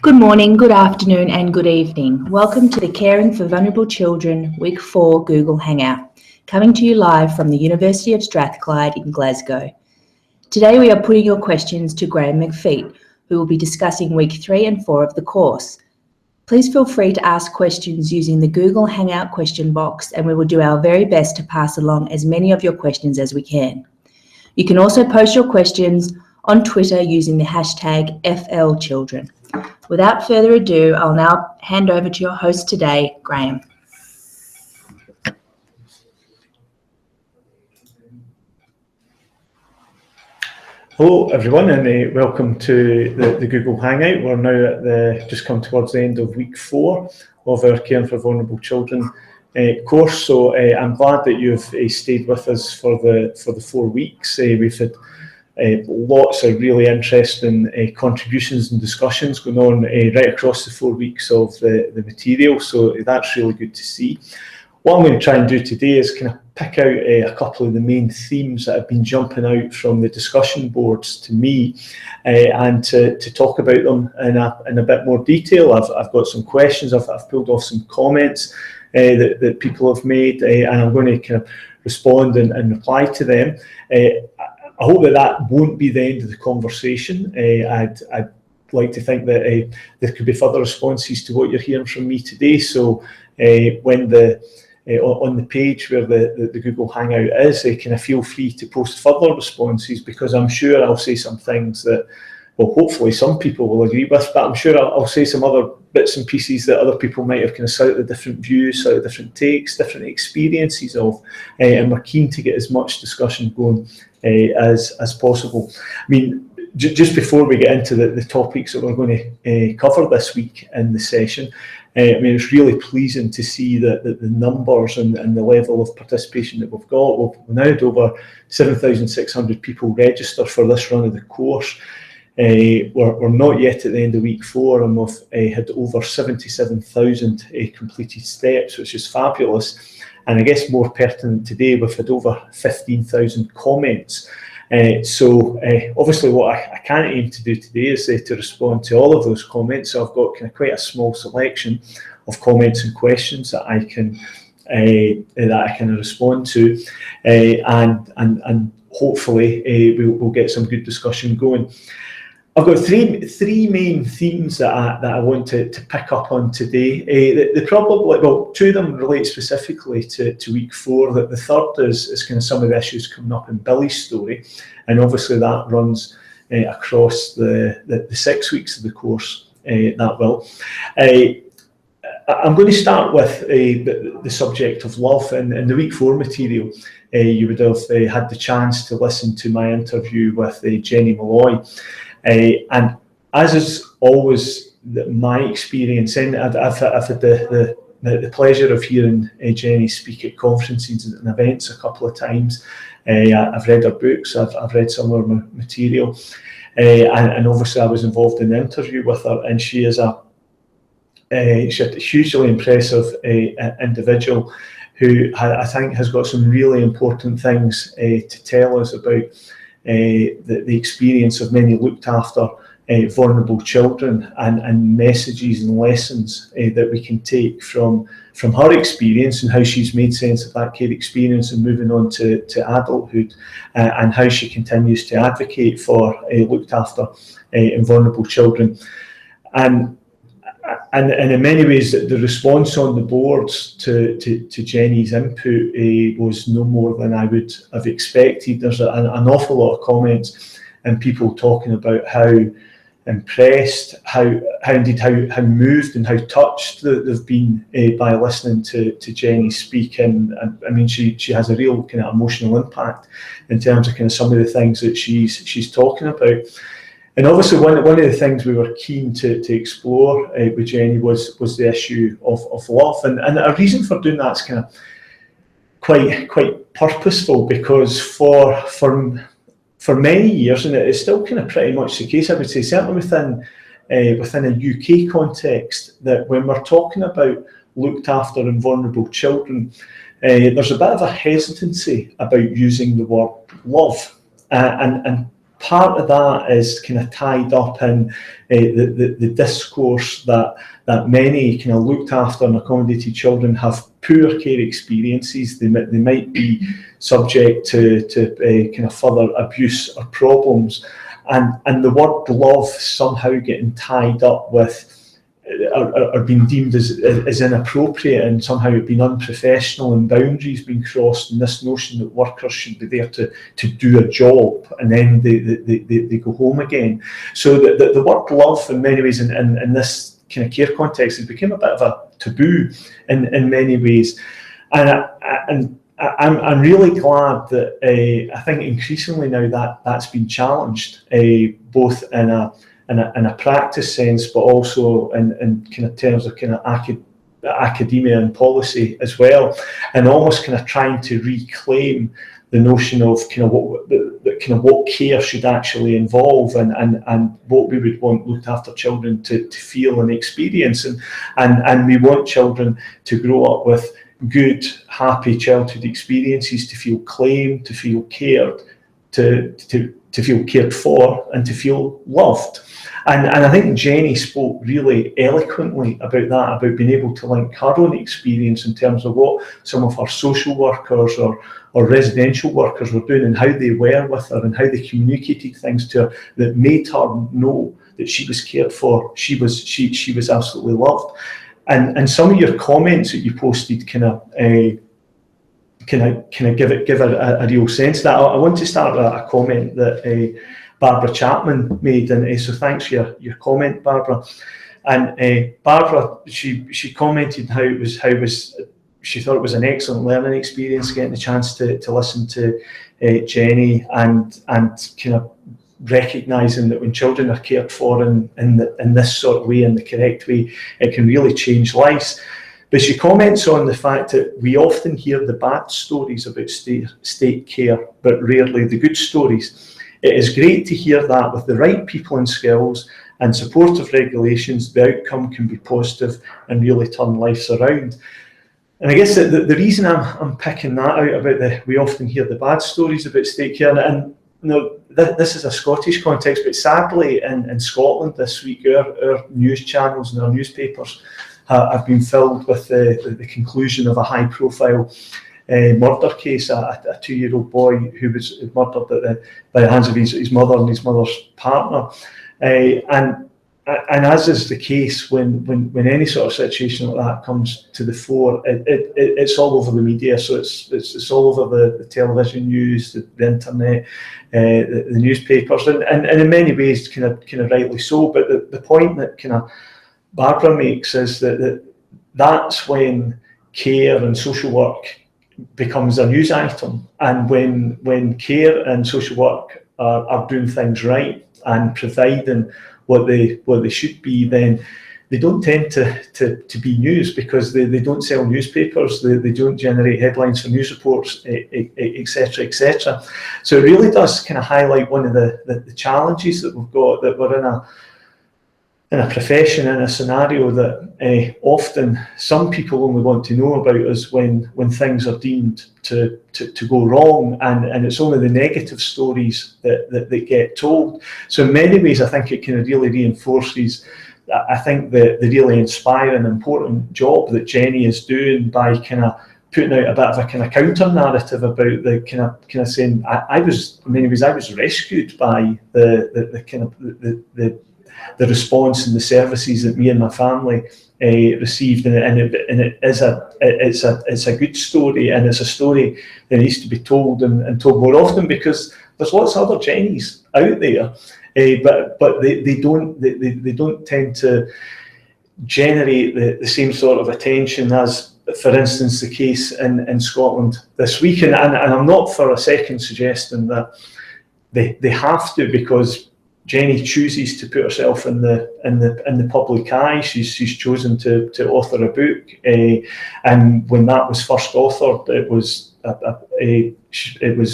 Good morning, good afternoon and good evening. Welcome to the Caring for Vulnerable Children Week 4 Google Hangout, coming to you live from the University of Strathclyde in Glasgow. Today we are putting your questions to Graham McFeet, who will be discussing Week 3 and 4 of the course. Please feel free to ask questions using the Google Hangout question box, and we will do our very best to pass along as many of your questions as we can. You can also post your questions on Twitter using the hashtag #FLChildren. Without further ado, I'll now hand over to your host today, Graham. Hello everyone, and welcome to the Google Hangout. We're now at just come towards the end of week 4 of our Caring for Vulnerable Children course. So I'm glad that you've stayed with us for the 4 weeks. We've had lots of really interesting contributions and discussions going on right across the 4 weeks of the material. So that's really good to see. What I'm going to try and do today is kind of pick out a couple of the main themes that have been jumping out from the discussion boards to me and to talk about them in a bit more detail. I've got some questions, I've pulled off some comments that people have made, and I'm going to kind of respond and reply to them. I hope that won't be the end of the conversation. I'd like to think that there could be further responses to what you're hearing from me today. So when on the page where the Google Hangout is, kind of feel free to post further responses, because I'm sure I'll say some things that, well, hopefully some people will agree with, but I'm sure I'll say some other bits and pieces that other people might have kind of slightly different views, slightly different takes, different experiences of, and we're keen to get as much discussion going as possible. I mean, just before we get into the topics that we're going to cover this week in the session, I mean, it's really pleasing to see that the numbers and the level of participation that we've got. We've now had over 7,600 people register for this run of the course. We're not yet at the end of week 4, and we've had over 77,000 completed steps, which is fabulous. And I guess more pertinent today, we've had over 15,000 comments. So obviously what I can't aim to do today is to respond to all of those comments. So I've got kind of quite a small selection of comments and questions that I can respond to, and hopefully we'll get some good discussion going. I've got three main themes that I want to pick up on today. Probably, well, 2 of them relate specifically to week 4. The third is kind of some of the issues coming up in Billy's story, and obviously that runs across the 6 weeks of the course. That will. I'm going to start with the subject of love. In the week 4 material, you would have had the chance to listen to my interview with Jenny Malloy. And as is always my experience, and I've had the pleasure of hearing Jenny speak at conferences and events a couple of times. I've read her books, I've read some of her material, and obviously I was involved in the interview with her, and she's a hugely impressive individual who I think has got some really important things to tell us about the experience of many looked after vulnerable children, and messages and lessons that we can take from her experience, and how she's made sense of that care experience and moving on to adulthood, and how she continues to advocate for looked after and vulnerable children. And in many ways, the response on the boards to Jenny's input was no more than I would have expected. There's an awful lot of comments and people talking about how impressed, how moved and how touched they've been by listening to Jenny speak. And I mean, she has a real kind of emotional impact in terms of kind of some of the things that she's talking about. And obviously one of the things we were keen to explore with Jenny was the issue of love. And a reason for doing that is kind of quite purposeful, because for many years, and it's still kind of pretty much the case, I would say, certainly within a UK context, that when we're talking about looked after and vulnerable children, there's a bit of a hesitancy about using the word love. And part of that is kind of tied up in the discourse that many kind of looked after and accommodated children have poor care experiences. They might be subject to kind of further abuse or problems, and the word love somehow getting tied up with are being deemed as inappropriate, and somehow being unprofessional, and boundaries being crossed, and this notion that workers should be there to do a job and then they go home again. So the word love in many ways in this kind of care context has become a bit of a taboo in many ways, and I'm really glad that I think increasingly now that's been challenged, both in a practice sense, but also in kind of terms of kind of academia and policy as well, and almost kind of trying to reclaim the notion of kind of what care should actually involve, and what we would want looked after children to feel and experience, and we want children to grow up with good, happy childhood experiences, to feel claimed, to feel cared, to feel cared for, and to feel loved. And I think Jenny spoke really eloquently about that, about being able to link her own experience in terms of what some of her social workers or residential workers were doing, and how they were with her, and how they communicated things to her that made her know that she was cared for, she was absolutely loved. And some of your comments that you posted kind of give it a real sense. That I want to start a comment that Barbara Chapman made, and so thanks for your comment, Barbara. And Barbara, she commented how she thought it was an excellent learning experience, getting the chance to listen to Jenny, and kind of recognising that when children are cared for in this sort of way, in the correct way, it can really change lives. But she comments on the fact that we often hear the bad stories about state care, but rarely the good stories. It is great to hear that with the right people and skills and supportive regulations, the outcome can be positive and really turn lives around. And I guess the reason I'm picking that out about we often hear the bad stories about state care, and this is a Scottish context, but sadly in Scotland this week, our news channels and our newspapers have been filled with the conclusion of a high-profile murder case, a 2-year-old boy who was murdered by the hands of his mother and his mother's partner. And as is the case when any sort of situation like that comes to the fore, it's all over the media. So it's all over the television news, the internet, the newspapers, and in many ways kind of rightly so. But the point that kind of Barbara makes is that that's when care and social work becomes a news item, and when care and social work are doing things right and providing what they should be, then they don't tend to be news, because they don't sell newspapers, they don't generate headlines for news reports, etc., etc. So it really does kind of highlight one of the challenges that we've got, that we're in a profession, in a scenario that often some people only want to know about us when things are deemed to go wrong, and it's only the negative stories that get told. So in many ways, I think it kind of really reinforces, I think, the really inspiring, important job that Jenny is doing by kind of putting out a bit of a kind of counter narrative about the kind of saying, I was, in many ways, I was rescued by the kind of the response and the services that me and my family received, and it's a good story, and it's a story that needs to be told and told more often, because there's lots of other Jennies out there, but they don't tend to generate the same sort of attention as, for instance, the case in Scotland this week. And I'm not for a second suggesting that they have to, because Jenny chooses to put herself in the public eye. She's chosen to author a book, and when that was first authored, it was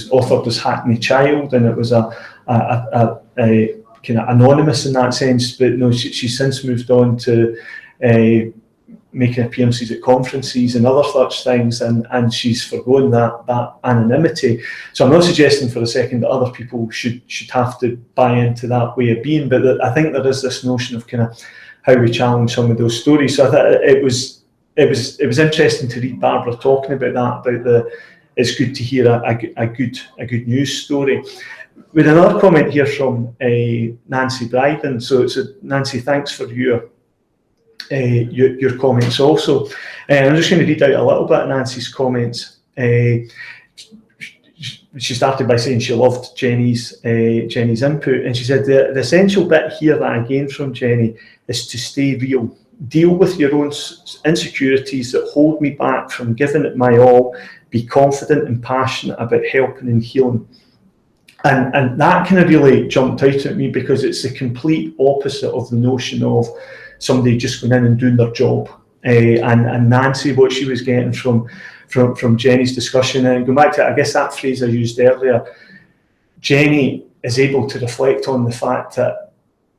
authored as Hackney Child, and it was a kind of anonymous in that sense. But no, she's since moved on to making appearances at conferences and other such things, and she's forgoing that anonymity. So I'm not suggesting for a second that other people should have to buy into that way of being, but I think there is this notion of kind of how we challenge some of those stories. So I thought it was interesting to read Barbara talking about that, it's good to hear a good news story. With another comment here from Nancy Bryden. So Nancy, thanks for your comments also. I'm just going to read out a little bit of Nancy's comments. She started by saying she loved Jenny's input, and she said the essential bit here that I gained from Jenny is to stay real. Deal with your own insecurities that hold me back from giving it my all. Be confident and passionate about helping and healing. And that kind of really jumped out at me, because it's the complete opposite of the notion of somebody just going in and doing their job. And Nancy, what she was getting from Jenny's discussion, and going back to, I guess, that phrase I used earlier, Jenny is able to reflect on the fact that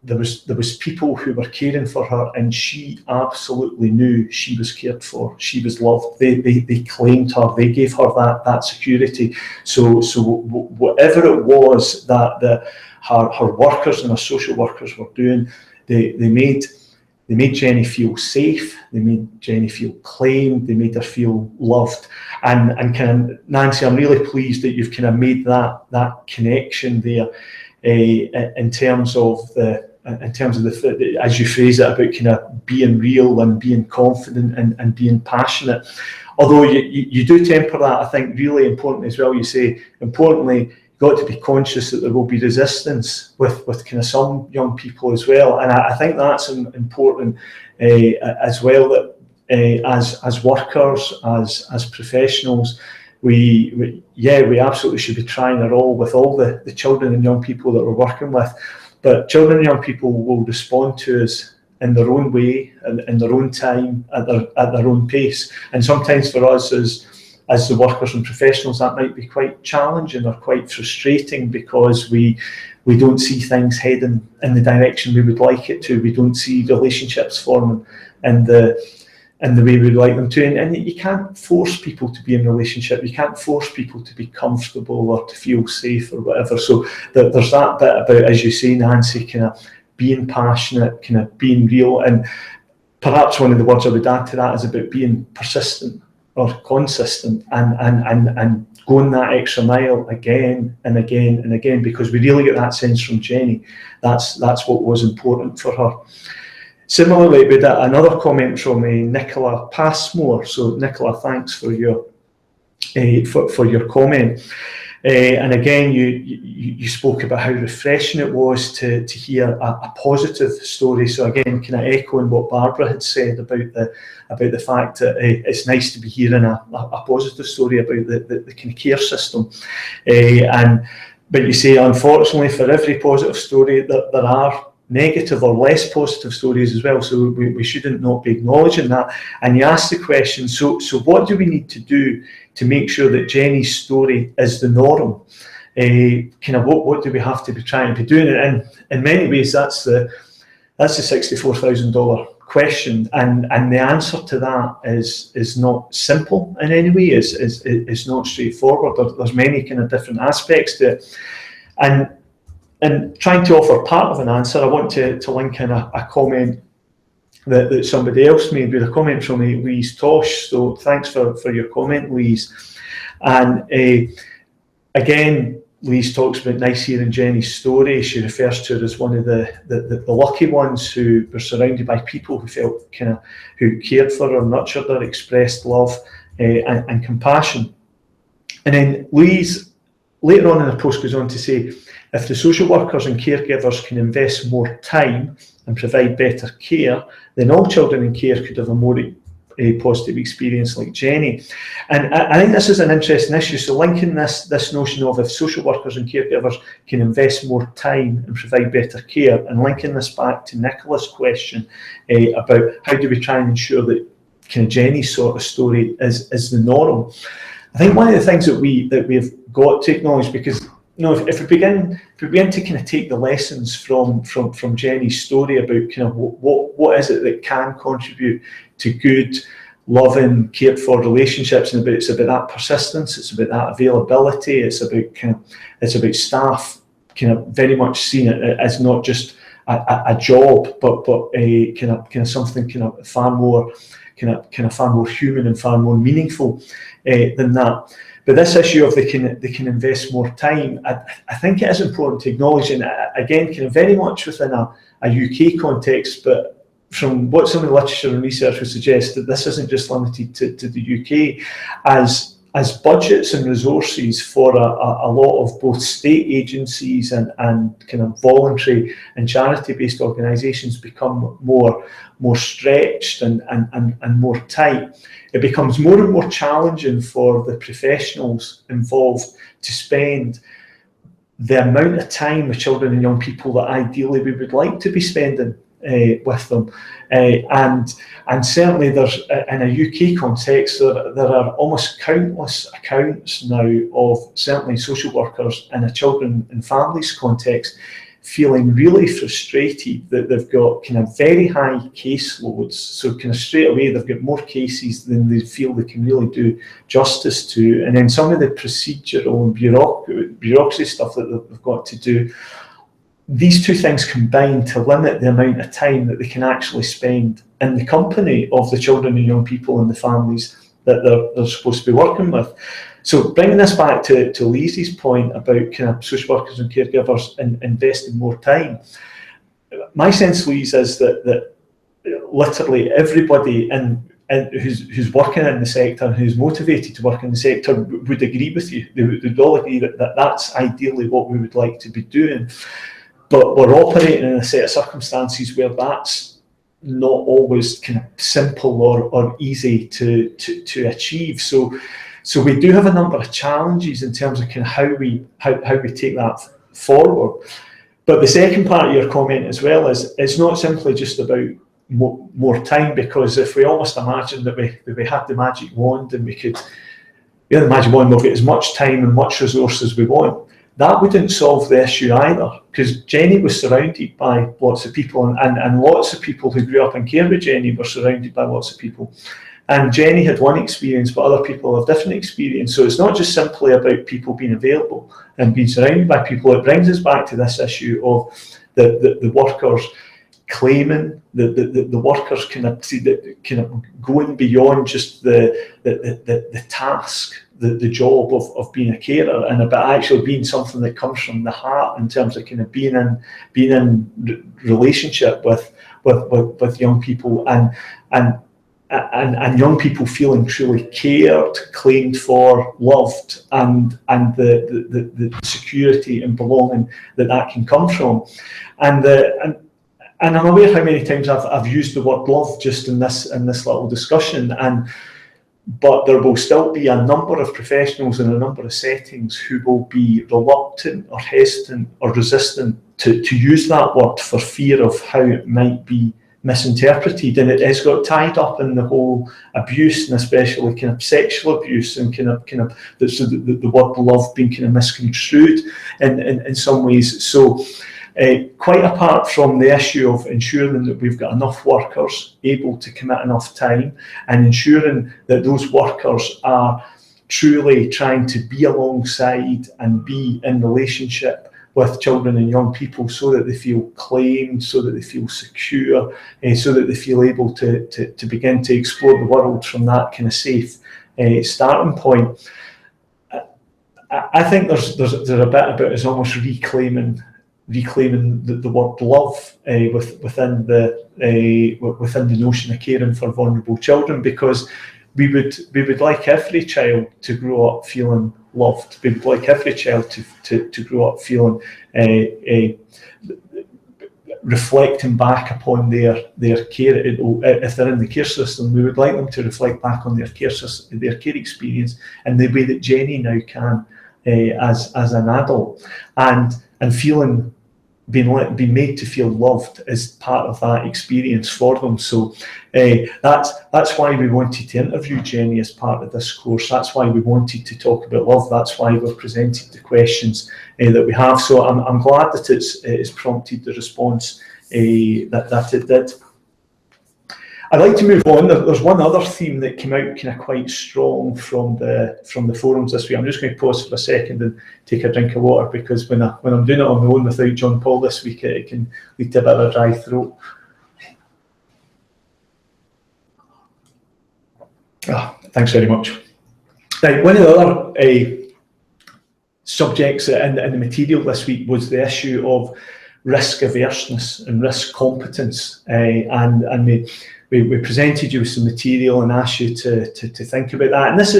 there was people who were caring for her, and she absolutely knew she was cared for, she was loved. They claimed her, they gave her that security. So whatever it was that her workers and her social workers were doing, they made Jenny feel safe, they made Jenny feel claimed, they made her feel loved. And kind of, Nancy, I'm really pleased that you've kind of made that connection there, in terms of the, as you phrase it, about kind of being real and being confident and being passionate. Although you do temper that, I think, really important as well. You say, importantly, you've got to be conscious that there will be resistance with kind of some young people as well. And I think that's important as well, that as workers, as professionals, we absolutely should be trying our all with all the children and young people that we're working with. But children and young people will respond to us in their own way, in their own time, at their own pace. And sometimes for us as the workers and professionals, that might be quite challenging or quite frustrating, because we don't see things heading in the direction we would like it to. We don't see relationships forming in the way we'd like them to. And you can't force people to be in a relationship. You can't force people to be comfortable or to feel safe or whatever. So there's that bit about, as you say, Nancy, kind of being passionate, kind of being real. And perhaps one of the words I would add to that is about being persistent or consistent, and going that extra mile again and again and again, because we really get that sense from Jenny. That's what was important for her. Similarly, we had another comment from Nicola Passmore. So Nicola, thanks for your comment. And again, you spoke about how refreshing it was to hear a positive story. So again, kind of echoing what Barbara had said about the fact that it's nice to be hearing a positive story about the kind of care system. But you say, unfortunately, for every positive story, there are negative or less positive stories as well. So we shouldn't not be acknowledging that. And you ask the question, so what do we need to do to make sure that Jenny's story is the norm? Kind of what do we have to be trying to be doing? And in many ways, that's the $64,000 question. And the answer to that is not simple in any way. It's not straightforward. There's many kind of different aspects to it. And trying to offer part of an answer, I want to link in a comment that somebody else made, with a comment from Louise Tosh. So thanks for your comment, Louise. And again, Louise talks about nice hearing Jenny's story. She refers to her as one of the lucky ones who were surrounded by people who felt who cared for her, nurtured her, expressed love and compassion. And then Louise, later on in the post, goes on to say, if the social workers and caregivers can invest more time and provide better care, then all children in care could have a more positive experience like Jenny. And I think this is an interesting issue. So linking this notion of, if social workers and caregivers can invest more time and provide better care, and linking this back to Nicola's question about how do we try and ensure that kind of Jenny's sort of story is the norm. I think one of the things that we've got to acknowledge, because if we begin to kind of take the lessons from Jenny's story about kind of what is it that can contribute to good, loving, cared for relationships, and it's about that persistence, it's about that availability, it's about staff kind of very much seeing it as not just a job, but a kind of something kind of far more human and far more meaningful than that. But this issue of they can invest more time, I think it is important to acknowledge, and again, kind of very much within a UK context, but from what some of the literature and research would suggest, that this isn't just limited to the UK, as budgets and resources for a lot of both state agencies and kind of voluntary and charity-based organisations become more stretched and more tight, it becomes more and more challenging for the professionals involved to spend the amount of time with children and young people that ideally we would like to be spending with them, and certainly there's, in a UK context, there are almost countless accounts now of certainly social workers in a children and families context feeling really frustrated that they've got kind of very high caseloads, so kind of straight away they've got more cases than they feel they can really do justice to, and then some of the procedural and bureaucracy stuff that they've got to do. These two things combine to limit the amount of time that they can actually spend in the company of the children and young people and the families that they're supposed to be working with. So bringing this back to Lizzie's point about kind of social workers and caregivers investing more time, my sense, Louise, is that literally everybody who's working in the sector and who's motivated to work in the sector would agree with you. They would all agree that that's ideally what we would like to be doing. But we're operating in a set of circumstances where that's not always kind of simple or easy to achieve. So we do have a number of challenges in terms of kind of how we take that forward. But the second part of your comment as well is it's not simply just about more time, because if we almost imagine that we had the magic wand and we'll get as much time and much resource as we want, that wouldn't solve the issue either, because Jenny was surrounded by lots of people, and lots of people who grew up in care with Jenny were surrounded by lots of people. And Jenny had one experience, but other people have different experience. So it's not just simply about people being available and being surrounded by people. It brings us back to this issue of the workers claiming, the workers kind of going beyond just the task, the job of being a carer, and about actually being something that comes from the heart in terms of kind of being in relationship with young people and young people feeling truly cared, claimed for, loved, and the security and belonging that can come from, and I'm aware how many times I've used the word love just in this little discussion, but there will still be a number of professionals in a number of settings who will be reluctant or hesitant or resistant to use that word for fear of how it might be misinterpreted, and it has got tied up in the whole abuse, and especially kind of sexual abuse, and kind of the word love being kind of misconstrued in some ways. So quite apart from the issue of ensuring that we've got enough workers able to commit enough time, and ensuring that those workers are truly trying to be alongside and be in relationship with children and young people, so that they feel claimed, so that they feel secure, so that they feel able to begin to explore the world from that kind of safe starting point. I think there's a bit about it's almost reclaiming the word love within the notion of caring for vulnerable children, because we would like every child to grow up feeling loved. We would like every child to grow up feeling reflecting back upon their care. If they're in the care system, we would like them to reflect back on their care experience in the way that Jenny now can as an adult, and feeling being made to feel loved is part of that experience for them. So that's why we wanted to interview Jenny as part of this course. That's why we wanted to talk about love. That's why we've presented the questions that we have. So I'm glad that it's prompted the response that it did. I'd like to move on. There's one other theme that came out kind of quite strong from the forums this week. I'm just going to pause for a second and take a drink of water, because when I'm doing it on my own without John Paul this week, it can lead to a bit of a dry throat. Thanks very much. Now, one of the other subjects in the material this week was the issue of risk averseness and risk competence, and we presented you with some material and asked you to think about that. And this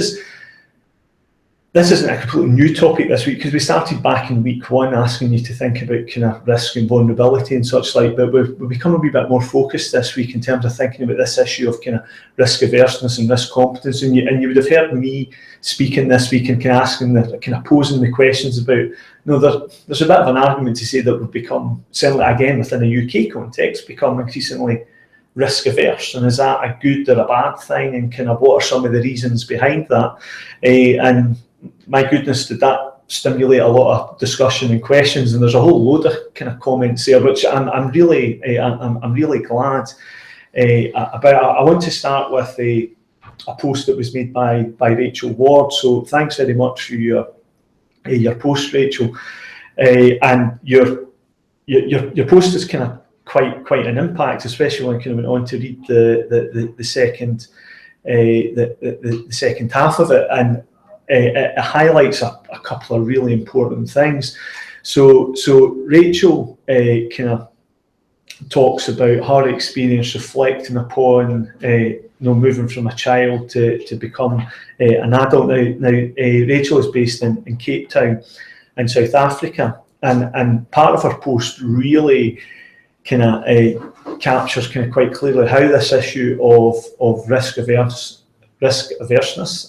isn't a completely new topic this week, because we started back in week 1 asking you to think about kind of risk and vulnerability and such like, but we've become a wee bit more focused this week in terms of thinking about this issue of kind of risk averseness and risk competence. And you would have heard me speaking this week and kind of asking posing the questions about, there's a bit of an argument to say that we've become, certainly again within a UK context, become increasingly risk averse, and is that a good or a bad thing, and kind of what are some of the reasons behind that? And my goodness, did that stimulate a lot of discussion and questions, and there's a whole load of kind of comments there, which I'm really glad about. I want to start with a post that was made by Rachel Ward. So thanks very much for your post, Rachel, and your post is kind of quite an impact, especially when I kind of went on to read the second half of it, and it highlights a couple of really important things. So Rachel kind of talks about her experience reflecting upon moving from a child to become an adult. Now Rachel is based in Cape Town in South Africa, and part of her post really kind of captures kind of quite clearly how this issue of risk averseness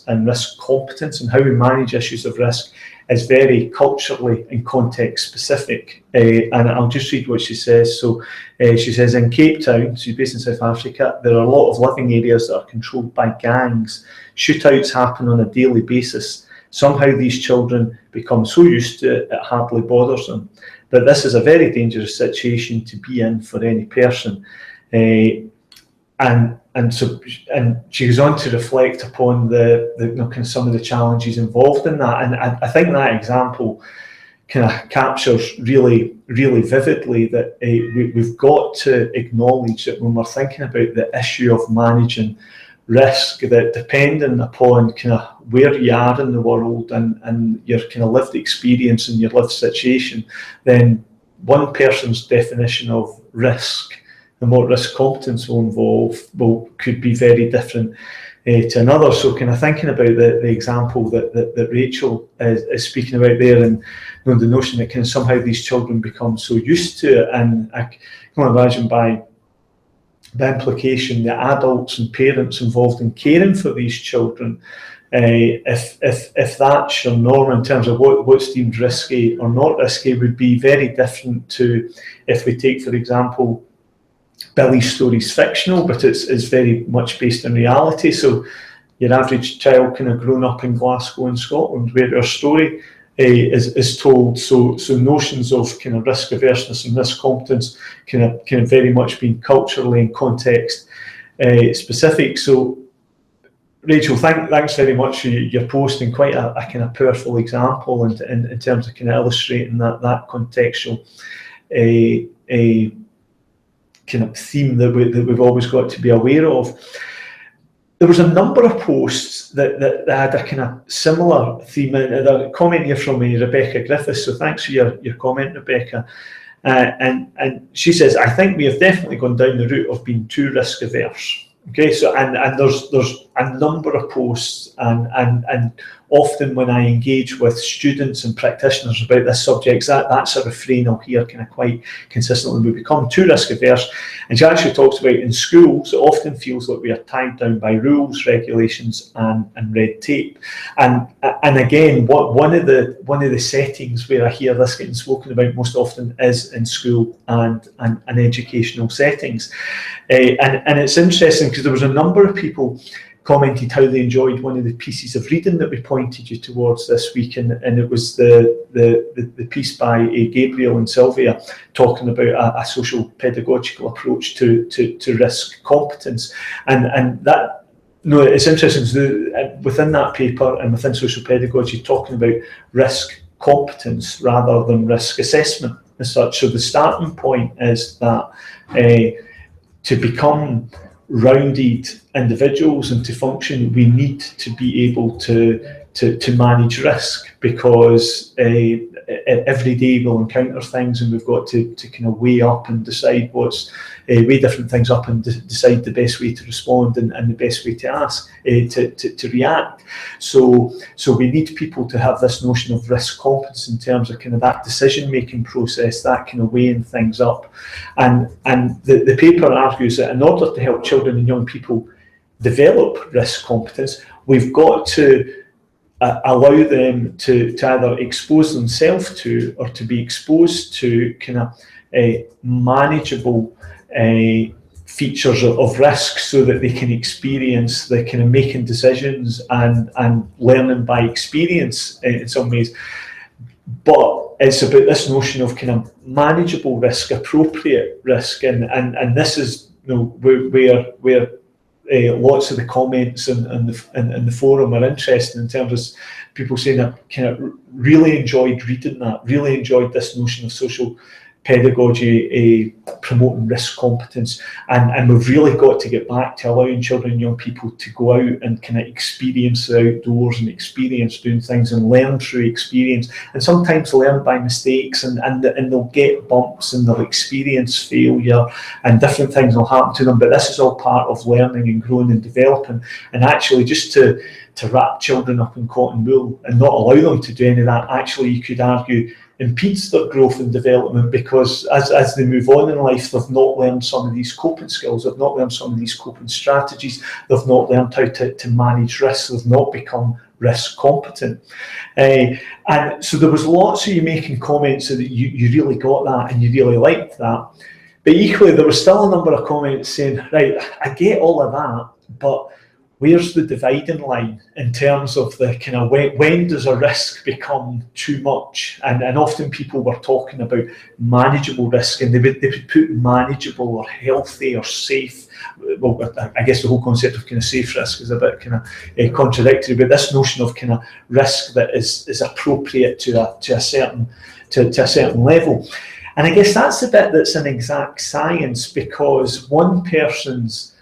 and risk competence and how we manage issues of risk is very culturally and context specific. And I'll just read what she says. So she says, in Cape Town, she's based in South Africa, there are a lot of living areas that are controlled by gangs. Shootouts happen on a daily basis. Somehow these children become so used to it, it hardly bothers them. But this is a very dangerous situation to be in for any person. And she goes on to reflect upon the kind of some of the challenges involved in that. And I think that example kind of captures really, really vividly that we've got to acknowledge that when we're thinking about the issue of managing risk, that depending upon kind of where you are in the world and your kind of lived experience and your lived situation, then one person's definition of risk and what risk competence will involve could be very different to another. So kind of thinking about the example that Rachel is speaking about there, and the notion that kind of somehow these children become so used to it, and I can imagine by the implication the adults and parents involved in caring for these children, if that's your norm in terms of what's deemed risky or not risky, would be very different to if we take, for example, Billy's story's fictional, but it's very much based in reality. So your average child kind of grown up in Glasgow in Scotland, where our story is told. So notions of kind of risk averseness and risk competence kind of very much being culturally and context specific. So Rachel, thanks very much for your post, and quite a kind of powerful example in terms of kind of illustrating that contextual a kind of theme that we've always got to be aware of. There was a number of posts that had a kind of similar theme, and a comment here from Rebecca Griffiths, so thanks for your comment, Rebecca. And she says, I think we have definitely gone down the route of being too risk averse. Okay, so and there's a number of posts and often when I engage with students and practitioners about this subject, that's a refrain I'll hear kind of quite consistently. We become too risk averse. And she actually talks about in schools, it often feels like we are tied down by rules, regulations, and red tape. And again, one of the settings where I hear this getting spoken about most often is in school and educational settings. And it's interesting because there was a number of people commented how they enjoyed one of the pieces of reading that we pointed you towards this week, and it was the piece by Gabriel and Sylvia talking about a social pedagogical approach to risk competence, and that. No, it's interesting within that paper and within social pedagogy, talking about risk competence rather than risk assessment as such. So the starting point is that to become rounded individuals and to function, we need to be able to manage risk, because every day we'll encounter things and we've got to kind of weigh up and decide weigh different things up and decide the best way to respond and the best way to ask to react. So we need people to have this notion of risk competence in terms of kind of that decision making process, that kind of weighing things up. And the paper argues that in order to help children and young people develop risk competence, we've got to allow them to either expose themselves to or to be exposed to kind of manageable features of risk, so that they can experience the kind of making decisions and learning by experience in some ways. But it's about this notion of kind of manageable risk, appropriate risk, and this is, you know, where lots of the comments in the forum are interesting, in terms of people saying that kind of really enjoyed reading that, really enjoyed this notion of social pedagogy promoting risk competence, and we've really got to get back to allowing children and young people to go out and kind of experience the outdoors and experience doing things and learn through experience, and sometimes learn by mistakes, and they'll get bumps and they'll experience failure and different things will happen to them, but this is all part of learning and growing and developing. And actually, just to wrap children up in cotton wool and not allow them to do any of that, actually you could argue impedes their growth and development, because as they move on in life, they've not learned some of these coping skills, they've not learned some of these coping strategies, they've not learned how to manage risks, they've not become risk competent. And so there was lots of you making comments so that you really got that and you really liked that. But equally, there was still a number of comments saying, right, I get all of that, but where's the dividing line in terms of the kind of when does a risk become too much? And often people were talking about manageable risk, and they would put manageable or healthy or safe. Well, I guess the whole concept of kind of safe risk is a bit kind of contradictory, but this notion of kind of risk that is appropriate to a certain level. And I guess that's the bit that's an exact science, because one person's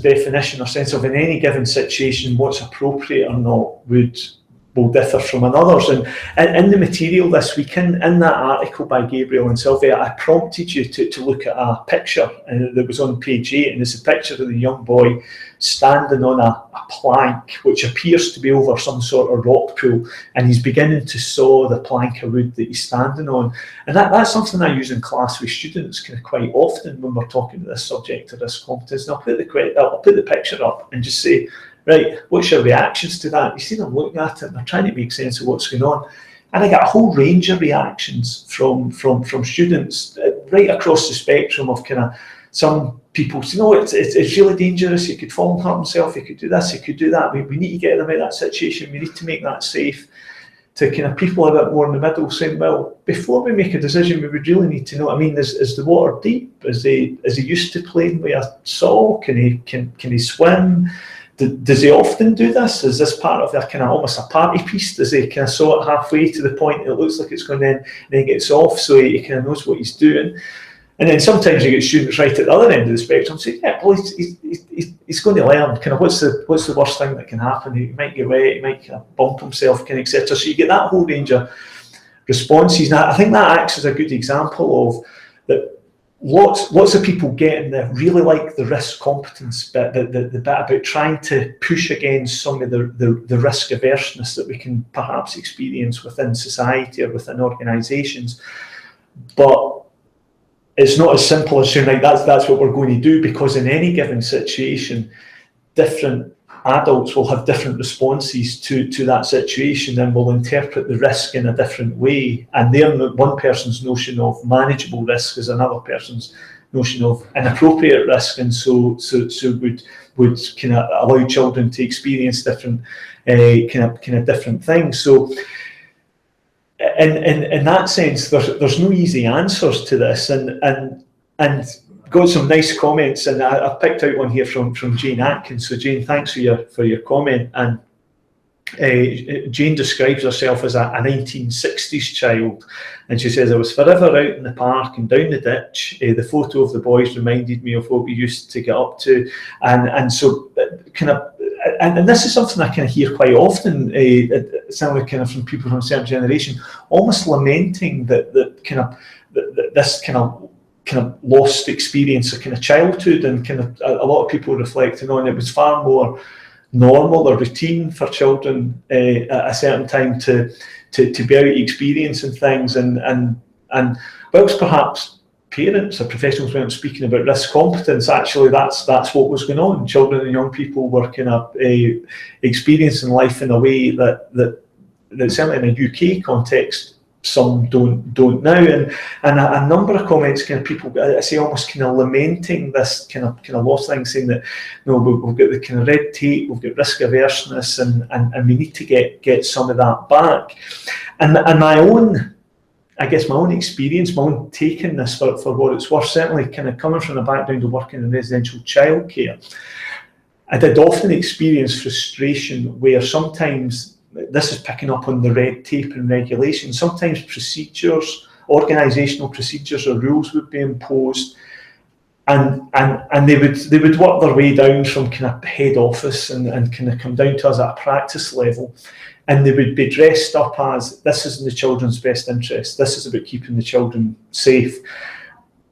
definition or sense of, in any given situation, what's appropriate or not will differ from another's. And in the material this week, in that article by Gabriel and Sylvia, I prompted you to look at a picture that was on page 8, and it's a picture of the young boy standing on a plank which appears to be over some sort of rock pool, and he's beginning to saw the plank of wood that he's standing on. And that's something I use in class with students kind of quite often when we're talking about this subject of risk competence. And I'll put the picture up and just say, right, what's your reactions to that? You see them looking at it and they're trying to make sense of what's going on. And I got a whole range of reactions from students right across the spectrum of kind of some people say, no, it's really dangerous, he could fall and hurt himself, he could do this, he could do that, we need to get them out of that situation, we need to make that safe, to kind of people a bit more in the middle saying, well, before we make a decision, we would really need to know, I mean, is the water deep? Is he used to playing with a saw? Can he swim? Does he often do this? Is this part of a kind of almost a party piece? Does he kind of saw it halfway to the point it looks like it's going in, and then he gets off so he kind of knows what he's doing? And then sometimes you get students right at the other end of the spectrum saying, yeah, well, he's going to learn. Kind of what's the worst thing that can happen? He might get wet, he might kind of bump himself, kind of, etc. So you get that whole range of responses. Now, I think that acts as a good example of that lots of people getting really like the risk competence bit, the bit about trying to push against some of the risk averseness that we can perhaps experience within society or within organisations. But it's not as simple as saying, like, that's what we're going to do, because in any given situation, different adults will have different responses to that situation and will interpret the risk in a different way. And one person's notion of manageable risk is another person's notion of inappropriate risk, and so would kind of allow children to experience different kind of different things. So in that sense, there's no easy answers to this, and got some nice comments, and I've picked out one here from Jane Atkins. So Jane, thanks for your comment. And Jane describes herself as a 1960s child, and she says, I was forever out in the park and down the ditch. The photo of the boys reminded me of what we used to get up to, and so kind of. And this is something I kind of hear quite often, certainly kind of from people from a certain generation, almost lamenting that this kind of lost experience of kind of childhood, and kind of a lot of people reflecting on it was far more normal or routine for children at a certain time to be out experiencing things, and whilst perhaps parents or professionals weren't speaking about risk competence, actually that's what was going on. Children and young people were kind of experiencing life in a way that certainly in a UK context some don't now, and a number of comments, kind of people, I say, almost kind of lamenting this kind of lost thing, saying that, you know, we've got the kind of red tape, we've got risk averseness, and we need to get some of that back. And my own experience, my own take in this, for what it's worth, certainly kind of coming from a background of working in residential childcare, I did often experience frustration where sometimes, this is picking up on the red tape and regulation, sometimes procedures, organisational procedures or rules would be imposed, and they would work their way down from kind of head office and kind of come down to us at a practice level, and they would be dressed up as, this is in the children's best interest, this is about keeping the children safe.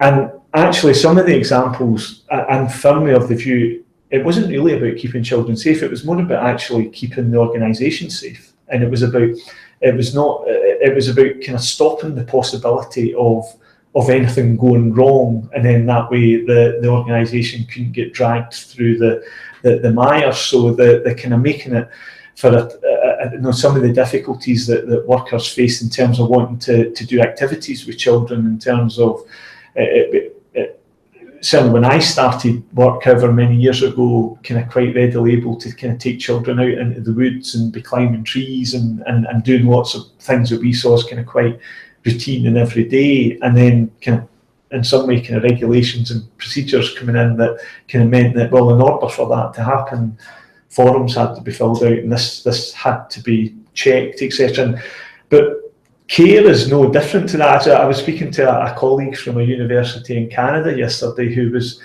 And actually some of the examples, I'm firmly of the view, it wasn't really about keeping children safe, it was more about actually keeping the organisation safe. And it was about kind of stopping the possibility of anything going wrong, and then that way the organisation couldn't get dragged through the mire. So the kind of making it for some of the difficulties that workers face in terms of wanting to do activities with children, in terms of certainly when I started work however many years ago, kind of quite readily able to kind of take children out into the woods and be climbing trees and doing lots of things that we saw as kind of quite routine and everyday, and then kind of in some way kind of regulations and procedures coming in that kind of meant that, well, in order for that to happen, forms had to be filled out and this had to be checked, etc. But care is no different to that. I was speaking to a colleague from a university in Canada yesterday who was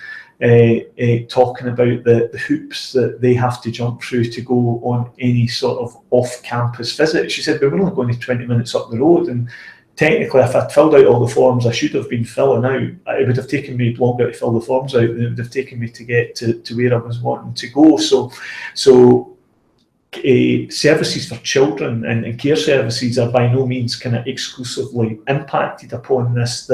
talking about the hoops that they have to jump through to go on any sort of off-campus visit. She said, we were only going 20 minutes up the road, and technically if I'd filled out all the forms I should have been filling out, it would have taken me longer to fill the forms out than it would have taken me to get to where I was wanting to go. So services for children and care services are by no means kind of exclusively impacted upon this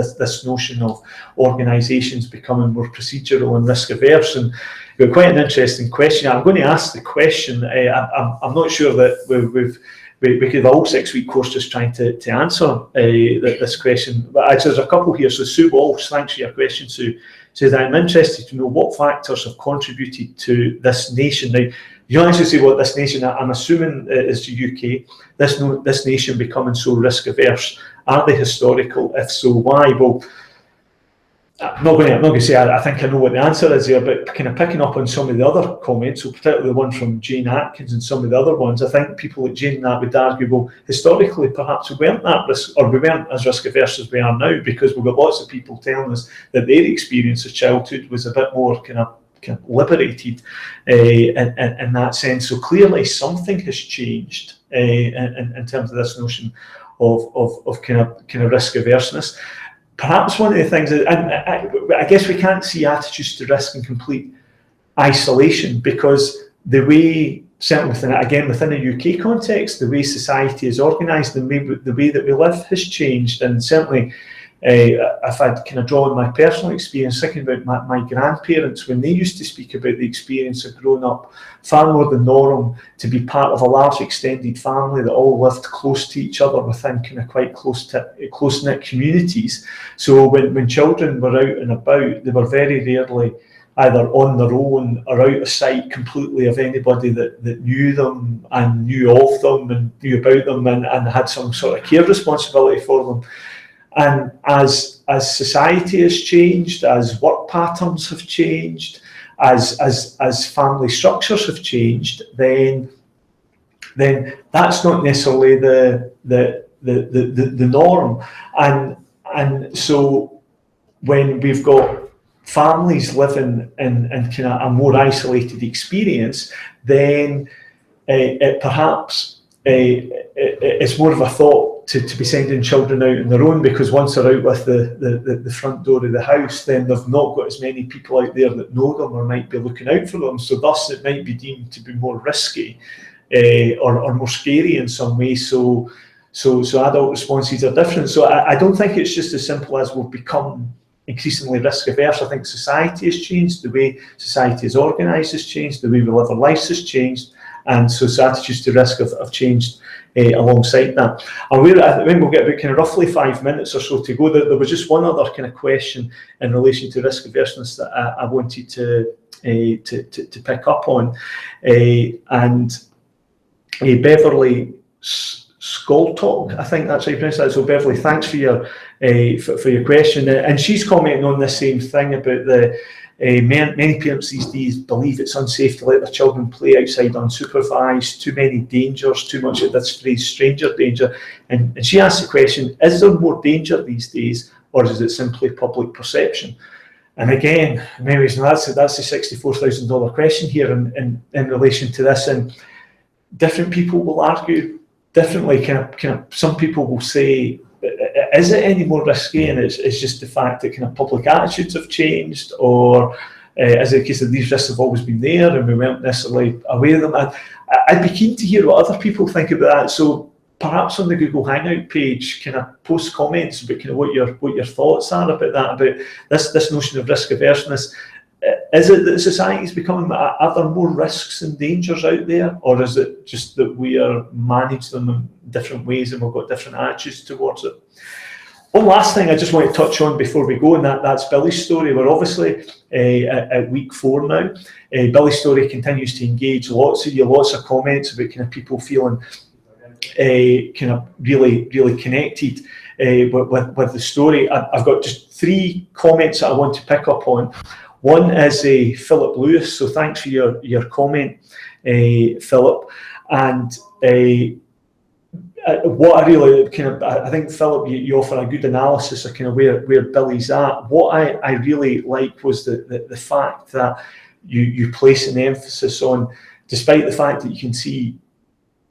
notion of organisations becoming more procedural and risk averse. And we've got quite an interesting question. I'm going to ask the question. I'm not sure that we could have a whole 6-week course just trying to answer this question. But actually, there's a couple here. So Sue Walsh, thanks for your question, Sue. Says, I'm interested to know what factors have contributed to this nation. Now, you don't actually say what this nation, I'm assuming is the UK, this nation becoming so risk averse. Are they historical? If so, why? Well, I'm not going to say I think I know what the answer is here, but kind of picking up on some of the other comments, so particularly the one from Jane Atkins and some of the other ones, I think people like Jane and that would argue, well, historically perhaps we weren't that risk, or we weren't as risk averse as we are now, because we've got lots of people telling us that their experience of childhood was a bit more kind of liberated in that sense. So clearly something has changed in terms of this notion of kind of risk averseness. perhaps one of the things, and I guess we can't see attitudes to risk in complete isolation, because the way, certainly within a UK context, the way society is organised, the way that we live has changed. And certainly, if I'd kind of draw on my personal experience, thinking about my grandparents, when they used to speak about the experience of growing up far more than norm to be part of a large extended family that all lived close to each other within kind of quite close-knit communities. So when children were out and about, they were very rarely either on their own or out of sight completely of anybody that knew them and knew of them and knew about them and had some sort of care responsibility for them. And as society has changed, as work patterns have changed, as family structures have changed, then that's not necessarily the norm. And so when we've got families living in kind of a more isolated experience, then it's more of a thought to be sending children out on their own, because once they're out with the front door of the house, then they've not got as many people out there that know them or might be looking out for them. So thus it might be deemed to be more risky or more scary in some way. So adult responses are different. So I don't think it's just as simple as we've become increasingly risk averse. I think society has changed, the way society is organised has changed, the way we live our lives has changed, and so attitudes to risk have changed alongside that. And I think we'll get about kind of roughly 5 minutes or so to go. There was just one other kind of question in relation to risk averseness that I wanted to pick up on, and Beverly Skoltalk, I think that's how you pronounce that. So Beverly, thanks for your question, and she's commenting on the same thing about the many parents these days believe it's unsafe to let their children play outside unsupervised, too many dangers, too much of this phrase stranger danger, and she asked the question, is there more danger these days, or is it simply public perception? And again, in many ways, that's the $64,000 question here in relation to this, and different people will argue differently. Kind of some people will say, is it any more risky, and it's just the fact that kind of public attitudes have changed, or is it a case that these risks have always been there and we weren't necessarily aware of them? I'd be keen to hear what other people think about that. So perhaps on the Google Hangout page, kind of post comments about kind of what your thoughts are about that, about this notion of risk averseness. Is it that society is becoming, are there more risks and dangers out there, or is it just that we are managing them in different ways and we've got different attitudes towards it? One last thing I just want to touch on before we go, and that's Billy's story. We're obviously at week 4 now. Billy's story continues to engage lots of comments about kind of people feeling kind of really connected with the story. I've got just 3 comments that I want to pick up on. One is Philip Lewis, so thanks for your comment, Philip. And what I really I think, Philip, you offer a good analysis of kind of where Billy's at. What I really like was the fact that you place an emphasis on, despite the fact that you can see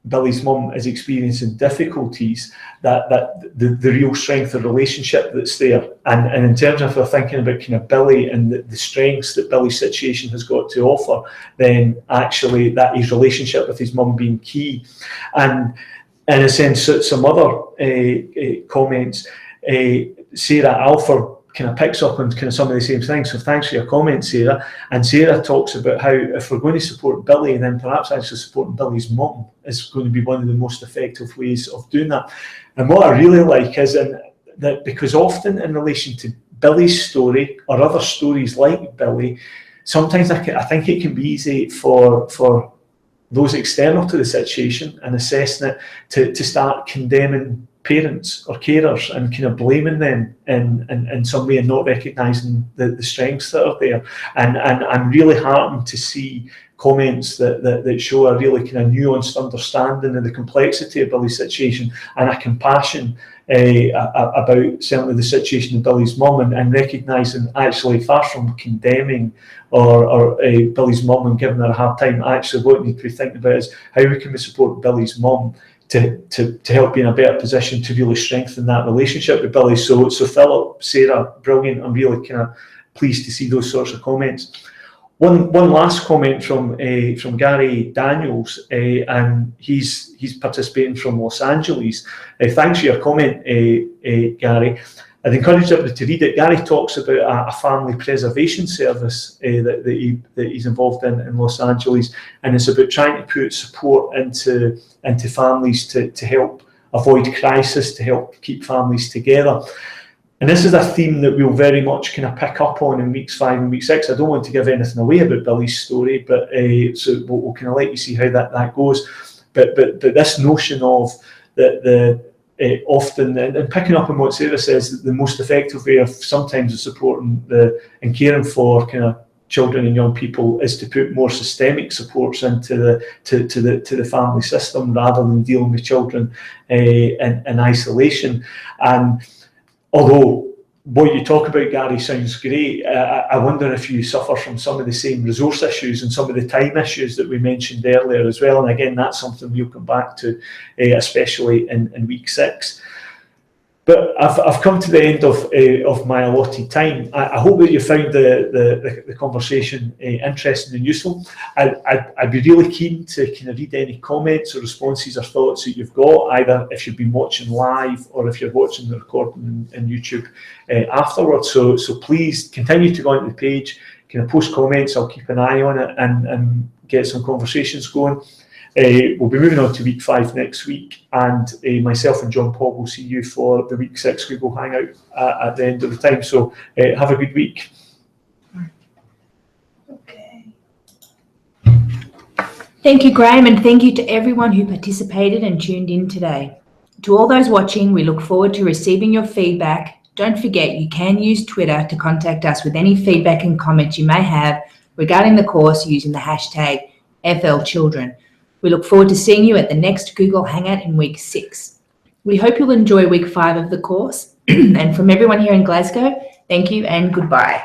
Billy's mum is experiencing difficulties, that the real strength of relationship that's there. And in terms of thinking about kind of Billy and the strengths that Billy's situation has got to offer, then actually that his relationship with his mum being key. And in a sense, some other comments, Sarah Alford kind of picks up on kind of some of the same things. So thanks for your comment, Sarah. And Sarah talks about how if we're going to support Billy, then perhaps actually supporting Billy's mum is going to be one of the most effective ways of doing that. And what I really like is that because often in relation to Billy's story or other stories like Billy, sometimes I think it can be easy for those external to the situation and assessing it to start condemning parents or carers and kind of blaming them in some way and not recognising the strengths that are there. And I'm really heartened to see comments that show a really kind of nuanced understanding of the complexity of Billy's situation and a compassion about certainly the situation of Billy's mum, and recognising, actually, far from condemning or Billy's mum and giving her a hard time, actually what we need to be thinking about is how we can support Billy's mum to help you in a better position to really strengthen that relationship with Billy. So Philip, Sarah, brilliant. I'm really kind of pleased to see those sorts of comments. One last comment from Gary Daniels, and he's participating from Los Angeles. Thanks for your comment, Gary. I'd encourage everybody to read it. Gary talks about a family preservation service that he's involved in Los Angeles, and it's about trying to put support into families to help avoid crisis, to help keep families together. And this is a theme that we'll very much kind of pick up on in weeks 5 and week 6. I don't want to give anything away about Billy's story, but so we'll kind of let you see how that goes. But this notion of the often, and picking up on what Sarah says, the most effective way of sometimes supporting and caring for kind of children and young people is to put more systemic supports into the family system rather than dealing with children in isolation. And although what you talk about, Gary, sounds great, I wonder if you suffer from some of the same resource issues and some of the time issues that we mentioned earlier as well. And again, that's something we'll come back to, especially in week 6. But I've come to the end of my allotted time. I hope that you found the conversation interesting and useful. I'd be really keen to kind of read any comments or responses or thoughts that you've got, either if you've been watching live or if you're watching the recording in YouTube afterwards. So please continue to go onto the page, kind of post comments. I'll keep an eye on it and get some conversations going. We'll be moving on to week 5 next week, and myself and John Paul will see you for the week 6 Google Hangout at the end of the time. So have a good week. Okay. Thank you, Graham, and thank you to everyone who participated and tuned in today. To all those watching, we look forward to receiving your feedback. Don't forget, you can use Twitter to contact us with any feedback and comments you may have regarding the course using the hashtag FLChildren. We look forward to seeing you at the next Google Hangout in week 6. We hope you'll enjoy week 5 of the course. And from everyone here in Glasgow, thank you and goodbye.